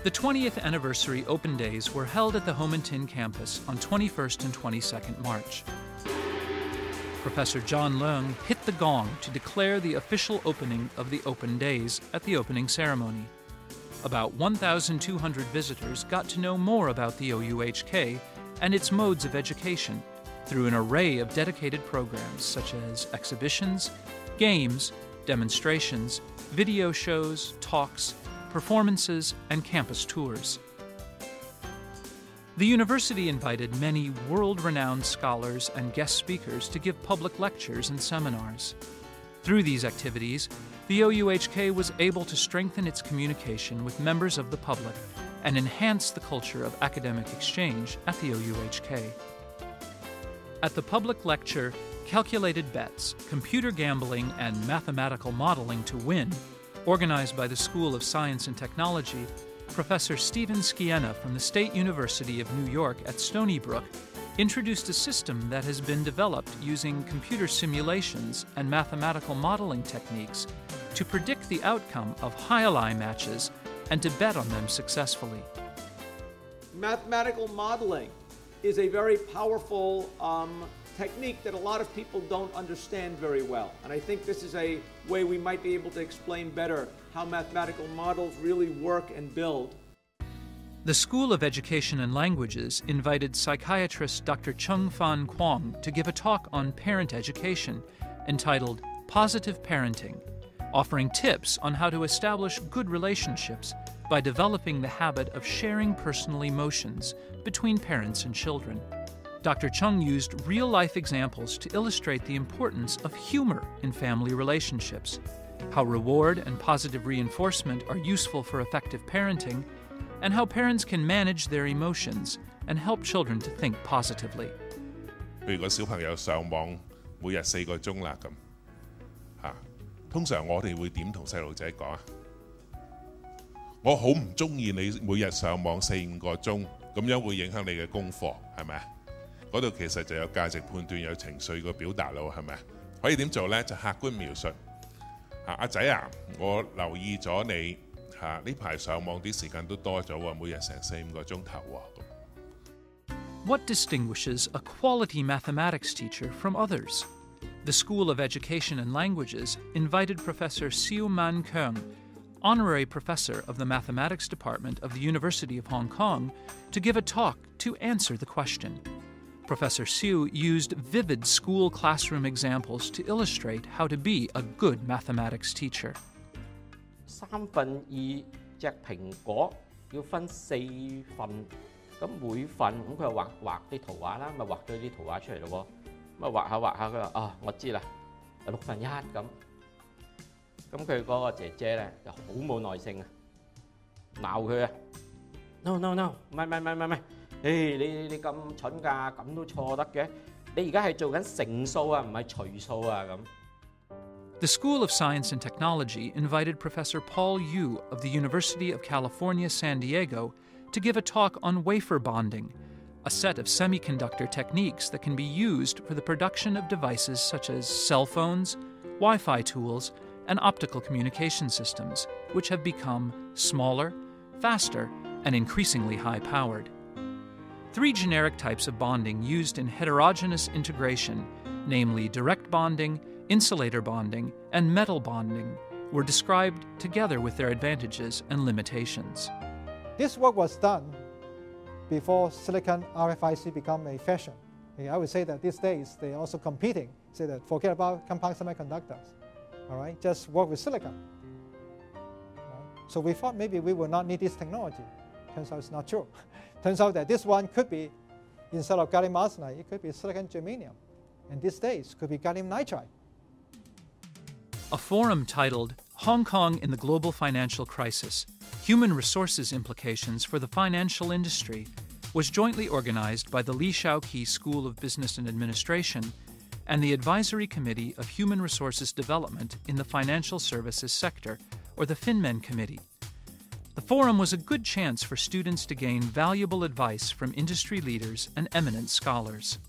The 20th anniversary Open Days were held at the Homan-Tin campus on 21st and 22nd March. Professor John Leung hit the gong to declare the official opening of the Open Days at the opening ceremony. About 1,200 visitors got to know more about the OUHK and its modes of education through an array of dedicated programs such as exhibitions, games, demonstrations, video shows, talks, performances, and campus tours. The university invited many world-renowned scholars and guest speakers to give public lectures and seminars. Through these activities, the OUHK was able to strengthen its communication with members of the public and enhance the culture of academic exchange at the OUHK. At the public lecture, Calculated Bets, Computer Gambling and Mathematical Modeling to Win, organized by the School of Science and Technology, Professor Stephen Scienna from the State University of New York at Stony Brook introduced a system that has been developed using computer simulations and mathematical modeling techniques to predict the outcome of highlight matches and to bet on them successfully. Mathematical modeling is a very powerful technique that a lot of people don't understand very well. And I think this is a way we might be able to explain better how mathematical models really work and build. The School of Education and Languages invited psychiatrist Dr. Chung Fan Kwong to give a talk on parent education entitled Positive Parenting, offering tips on how to establish good relationships by developing the habit of sharing personal emotions between parents and children. Dr. Chung used real-life examples to illustrate the importance of humor in family relationships, how reward and positive reinforcement are useful for effective parenting, and how parents can manage their emotions and help children to think positively. 譬如個小朋友上網每日4個鐘啦咁，通常我哋會點同細路仔講啊？我好唔中意你每日上網4、5個鐘，咁樣會影響你嘅功課，係咪啊？嗰度其實就有價值判斷、有情緒個表達咯，係咪啊？可以點做呢？就客觀描述。阿仔啊，我留意咗你呢排上網啲時間都多咗喎，每日成4、5個鐘頭喎。What distinguishes a quality mathematics teacher from others? The School of Education and Languages invited Professor Siu Man Keung, honorary professor of the Mathematics Department of the University of Hong Kong, to give a talk to answer the question. Professor Siu used vivid school classroom examples to illustrate how to be a good mathematics teacher. 2/3隻蘋果要分4份，咁每份咁佢就畫啲圖畫啦，咪畫咗啲圖畫出嚟咯喎，咁畫下佢話我知啦，1/6咁，咁佢嗰個姐姐咧就好冇耐性啊，鬧佢啊 ，no， 唔係，你咁蠢㗎，咁都錯得嘅，你而家係做緊乘數啊，唔係除數啊咁。The School of Science and Technology invited Professor Paul Yu of the University of California, San Diego, to give a talk on wafer bonding, a set of semiconductor techniques that can be used for the production of devices such as cell phones, Wi-Fi tools, and optical communication systems, which have become smaller, faster, and increasingly high-powered. 3 generic types of bonding used in heterogeneous integration, namely direct bonding, insulator bonding, and metal bonding, were described together with their advantages and limitations. This work was done before silicon RFIC became a fashion. I would say that these days they're also competing, say that forget about compound semiconductors, all right, just work with silicon. Right? So we thought maybe we would not need this technology. Turns out it's not true. Turns out that this one could be, instead of gallium arsenide, it could be silicon germanium. And these days could be gallium nitride. A forum titled Hong Kong in the Global Financial Crisis, Human Resources Implications for the Financial Industry was jointly organized by the Li Shaoqi School of Business and Administration and the Advisory Committee of Human Resources Development in the Financial Services Sector, or the FinMen Committee. The forum was a good chance for students to gain valuable advice from industry leaders and eminent scholars.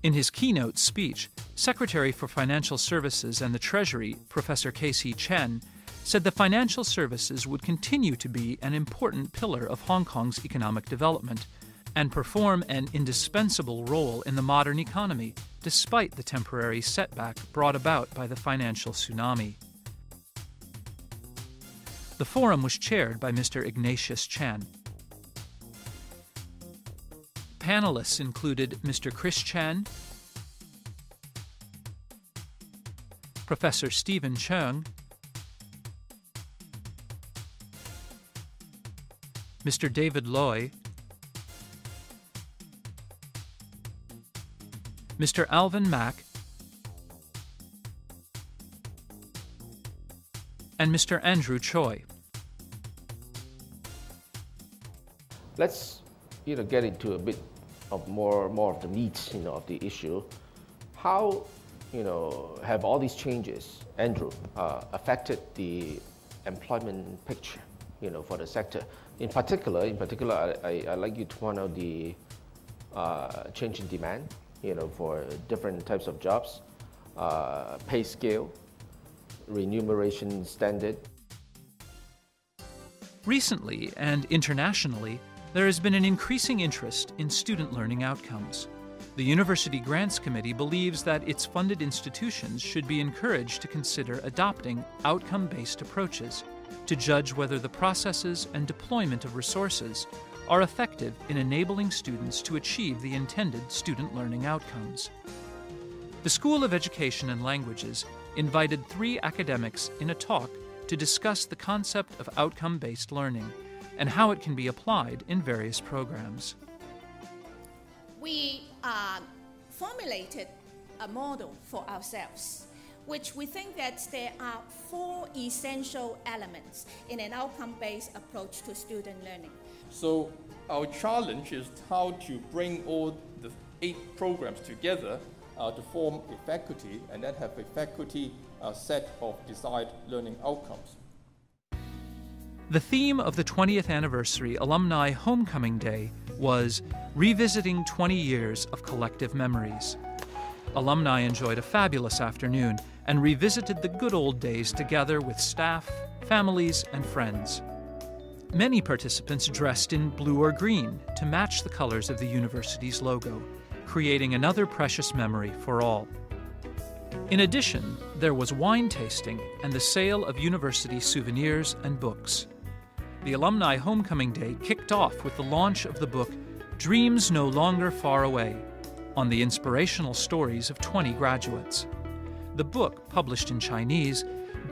In his keynote speech, Secretary for Financial Services and the Treasury, Professor K.C. Chen, said the financial services would continue to be an important pillar of Hong Kong's economic development and perform an indispensable role in the modern economy, despite the temporary setback brought about by the financial tsunami. The forum was chaired by Mr. Ignatius Chan. Panelists included Mr. Chris Chan, Professor Stephen Cheung, Mr. David Loy, Mr. Alvin Mack, and Mr. Andrew Choi. Let's get into a bit of more of the meat of the issue. How have all these changes, Andrew, affected the employment picture for the sector? In particular, I'd like you to point out the change in demand for different types of jobs, pay scale, remuneration standard. Recently and internationally, there has been an increasing interest in student learning outcomes. The University Grants Committee believes that its funded institutions should be encouraged to consider adopting outcome-based approaches to judge whether the processes and deployment of resources are effective in enabling students to achieve the intended student learning outcomes. The School of Education and Languages invited 3 academics in a talk to discuss the concept of outcome-based learning and how it can be applied in various programs. We formulated a model for ourselves, which we think that there are 4 essential elements in an outcome-based approach to student learning. So our challenge is how to bring all the 8 programs together to form a faculty, and then have a faculty set of desired learning outcomes. The theme of the 20th anniversary Alumni Homecoming Day was Revisiting 20 Years of Collective Memories. Alumni enjoyed a fabulous afternoon and revisited the good old days together with staff, families, and friends. Many participants dressed in blue or green to match the colors of the university's logo, creating another precious memory for all. In addition, there was wine tasting and the sale of university souvenirs and books. The Alumni Homecoming Day kicked off with the launch of the book Dreams No Longer Far Away, on the inspirational stories of 20 graduates. The book, published in Chinese,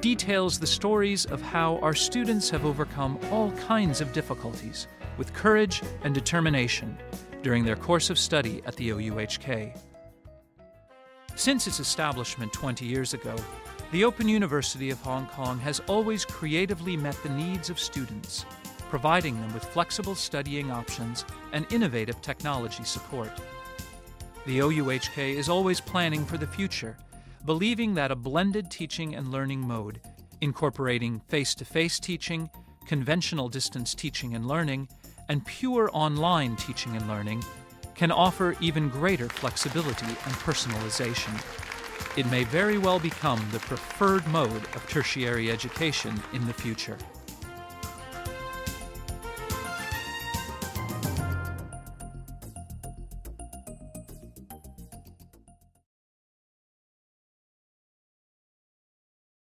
details the stories of how our students have overcome all kinds of difficulties with courage and determination during their course of study at the OUHK. Since its establishment 20 years ago, the Open University of Hong Kong has always creatively met the needs of students, providing them with flexible studying options and innovative technology support. The OUHK is always planning for the future, believing that a blended teaching and learning mode, incorporating face-to-face teaching, conventional distance teaching and learning, and pure online teaching and learning, can offer even greater flexibility and personalization. It may very well become the preferred mode of tertiary education in the future.